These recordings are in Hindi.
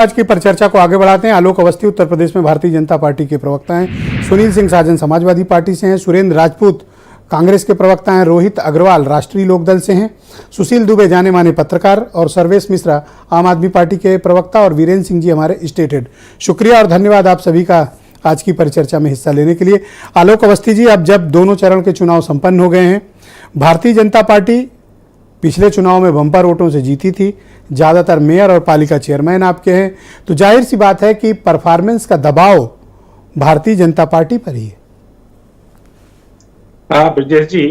आज की परिचर्चा को आगे बढ़ाते हैं। आलोक अवस्थी उत्तर प्रदेश में भारतीय जनता पार्टी के प्रवक्ता हैं। सुनील सिंह साजन समाजवादी पार्टी से हैं। सुरेंद्र राजपूत कांग्रेस के प्रवक्ता हैं। रोहित अग्रवाल राष्ट्रीय लोकदल से हैं। सुशील दुबे जाने माने पत्रकार और सर्वेश मिश्रा आम आदमी पार्टी के प्रवक्ता और वीरेंद्र सिंह जी हमारे स्टेट हेड। शुक्रिया और धन्यवाद आप सभी का आज की परिचर्चा में हिस्सा लेने के लिए। आलोक अवस्थी जी, अब जब दोनों चरण के चुनाव संपन्न हो गए हैं, भारतीय जनता पार्टी पिछले चुनाव में बम्पर वोटों से जीती थी, ज़्यादातर मेयर और पालिका चेयरमैन आपके हैं, तो जाहिर सी बात है कि परफॉर्मेंस का दबाव भारतीय जनता पार्टी पर ही है। ब्रजेश जी,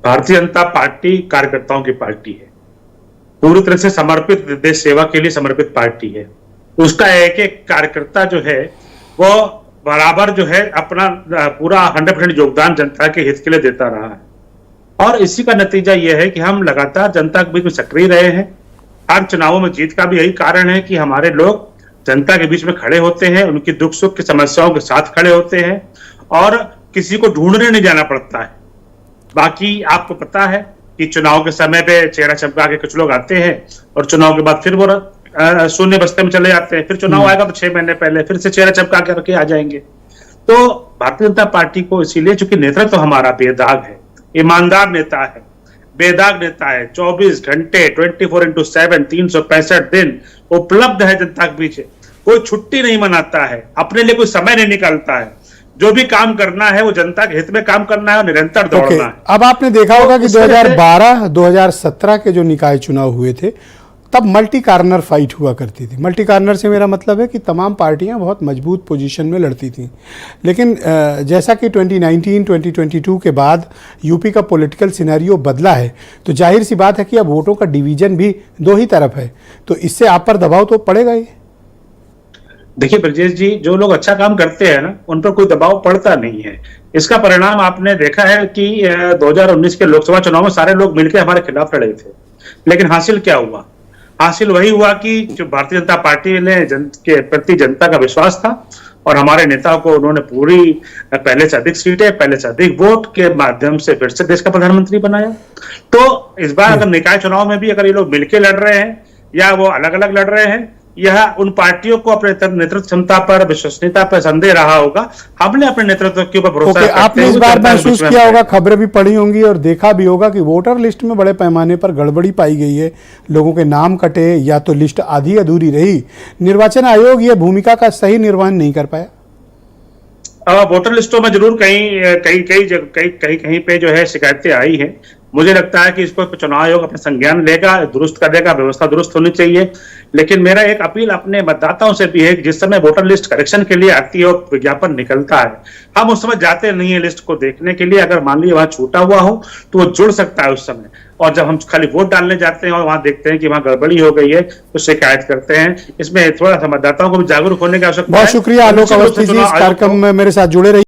भारतीय जनता पार्टी कार्यकर्ताओं की पार्टी है, पूरी तरह से समर्पित, देश सेवा के लिए समर्पित पार्टी है। उसका एक एक कार्यकर्ता जो है वो बराबर जो है अपना पूरा 100% योगदान जनता के हित के लिए देता रहा है, और इसी का नतीजा यह है कि हम लगातार जनता के बीच में सक्रिय रहे हैं। हर चुनावों में जीत का भी यही कारण है कि हमारे लोग जनता के बीच में खड़े होते हैं, उनकी दुख सुख की समस्याओं के साथ खड़े होते हैं और किसी को ढूंढने नहीं जाना पड़ता है। बाकी आपको पता है कि चुनाव के समय पे चेहरा चमका के कुछ लोग आते हैं और चुनाव के बाद फिर वो शून्य बस्ते में चले जाते हैं। फिर चुनाव आएगा तो 6 महीने पहले फिर से चेहरा चमका के रखे आ जाएंगे। तो भारतीय जनता पार्टी को इसीलिए, चूंकि नेतृत्व तो हमारा बेदाग है, ईमानदार नेता है, बेदाग नेता है, 24 घंटे 24x7 365 दिन उपलब्ध है जनता के बीच, कोई छुट्टी नहीं मनाता है, अपने लिए कोई समय नहीं निकालता है। जो भी काम करना है वो जनता के हित में काम करना है और निरंतर दौड़ना है। अब आपने देखा होगा कि 2012-2017 के जो निकाय चुनाव हुए थे, तब मल्टी कार्नर फाइट हुआ करती थी। मल्टी कार्नर से मेरा मतलब है कि तमाम पार्टियां बहुत मजबूत पोजीशन में लड़ती थीं। लेकिन जैसा कि 2019-2022 के बाद यूपी का पॉलिटिकल सिनेरियो बदला है, तो जाहिर सी बात है कि अब वोटों का डिवीजन भी दो ही तरफ है, तो इससे आप पर दबाव तो पड़ेगा ही। देखिए ब्रजेश जी, जो लोग अच्छा काम करते हैं ना, उन पर कोई दबाव पड़ता नहीं है। इसका परिणाम आपने देखा है कि 2019 के लोकसभा चुनाव में सारे लोग मिलकर हमारे खिलाफ लड़े थे, लेकिन हासिल क्या हुआ? हासिल वही हुआ कि जो भारतीय जनता पार्टी ने के प्रति जनता का विश्वास था और हमारे नेताओं को उन्होंने पूरी पहले से अधिक सीटें, पहले से अधिक वोट के माध्यम से फिर से देश का प्रधानमंत्री बनाया। तो इस बार अगर निकाय चुनाव में भी अगर ये लोग मिलकर लड़ रहे हैं या वो अलग अलग लड़ रहे हैं, यह उन पार्टियों को अपने नेतृत्व क्षमता पर, विश्वसनीयता पर संदेह रहा होगा। हमने अपने नेतृत्व के ऊपर भरोसा करते आपने इस बार महसूस किया होगा, खबरें भी पढ़ी होंगी और देखा भी होगा कि वोटर लिस्ट में बड़े पैमाने पर गड़बड़ी पाई गई है, लोगों के नाम कटे या तो लिस्ट आधी अधूरी रही। निर्वाचन आयोग ये भूमिका का सही निर्वहन नहीं कर पाया। वोटर लिस्टों में जरूर कहीं पे जो है शिकायतें आई हैं। मुझे लगता है कि इसको चुनाव आयोग अपना संज्ञान लेगा, दुरुस्त करेगा, व्यवस्था दुरुस्त होनी चाहिए। लेकिन मेरा एक अपील अपने मतदाताओं से भी है कि जिस समय वोटर लिस्ट करेक्शन के लिए आती है और विज्ञापन निकलता है, हम उस समय जाते नहीं है लिस्ट को देखने के लिए। अगर मान लीजिए वहां छूटा हुआ हो तो वो जुड़ सकता है उस समय, और जब हम खाली वोट डालने जाते हैं और वहां देखते हैं कि वहां गड़बड़ी हो गई है तो शिकायत करते हैं। इसमें थोड़ा सा मतदाताओं को भी जागरूक होने की आवश्यकता है। बहुत शुक्रिया आलोक अवस्थी जी, इस कार्यक्रम में मेरे साथ जुड़े रहिए।